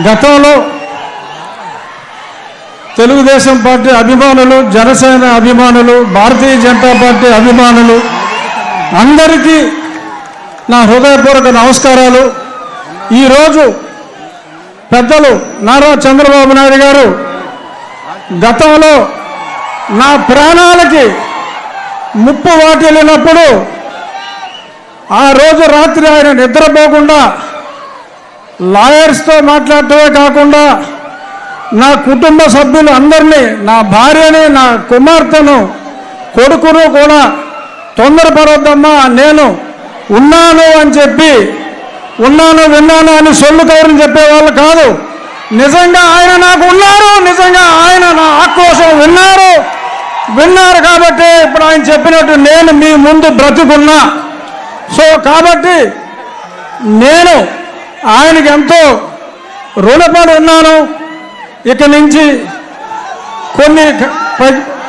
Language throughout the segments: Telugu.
గతంలో తెలుగుదేశం పార్టీ అభిమానులు, జనసేన అభిమానులు, భారతీయ జనతా పార్టీ అభిమానులు అందరికీ నా హృదయపూర్వక నమస్కారాలు. ఈరోజు పెద్దలు నారా చంద్రబాబు నాయుడు గారు గతంలో నా ప్రాణాలకి ముప్పు వాటిల్లినప్పుడు ఆ రోజు రాత్రి ఆయన నిద్రపోకుండా లాయర్స్తో మాట్లాడటమే కాకుండా నా కుటుంబ సభ్యులు అందరినీ, నా భార్యని, నా కుమార్తెను, కొడుకును కూడా తొందరపడొద్దమ్మా, నేను ఉన్నాను అని చెప్పి, ఉన్నాను విన్నాను అని సొల్లు కౌరులు చెప్పేవాళ్ళు కాదు. నిజంగా ఆయన నాకు ఉన్నారు, నిజంగా ఆయన నా ఆక్రోశం విన్నారు కాబట్టి ఇప్పుడు ఆయన చెప్పినట్టు నేను మీ ముందు బ్రతికున్నా. సో కాబట్టి నేను ఆయనకి ఎంతో రుణపడి ఉన్నాను. ఇక నుంచి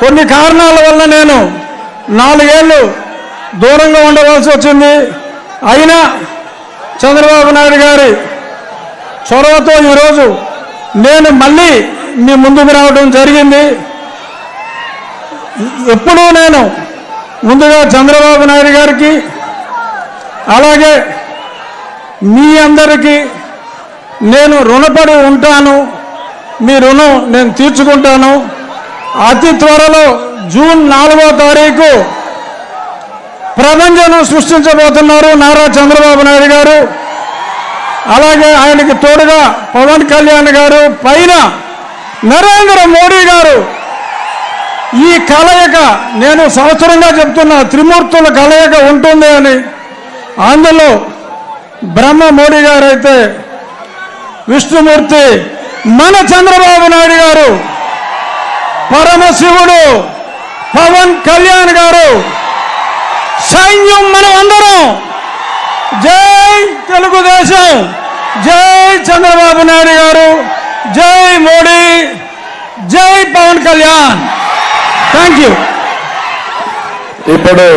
కొన్ని కారణాల వల్ల నేను 4 ఏళ్ళు దూరంగా ఉండవలసి వచ్చింది. అయినా చంద్రబాబు నాయుడు గారి చొరవతో ఈరోజు నేను మళ్ళీ మీ ముందుకు రావడం జరిగింది. ఎప్పుడూ నేను ముందుగా చంద్రబాబు నాయుడు గారికి, అలాగే మీ అందరికీ నేను రుణపడి ఉంటాను. మీ రుణం నేను తీర్చుకుంటాను. అతి త్వరలో జూన్ 4వ తారీఖు ప్రపంచం సృష్టించబోతున్నారు నారా చంద్రబాబు నాయుడు గారు. అలాగే ఆయనకి తోడుగా పవన్ కళ్యాణ్ గారు, పైన నరేంద్ర మోడీ గారు. ఈ కలయిక నేను సంవత్సరంగా చెప్తున్నా, త్రిమూర్తుల కలయిక ఉంటుంది అని. అందులో బ్రహ్మ మోడీ గారు అయితే విష్ణుమూర్తి మన చంద్రబాబు నాయుడు గారు, పరమశివుడు పవన్ కళ్యాణ్ గారు, సైన్యం మనం అందరం. జై తెలుగుదేశం, జై చంద్రబాబు నాయుడు గారు, జై మోడీ, జై పవన్ కళ్యాణ్. Thank you. ఇప్పుడు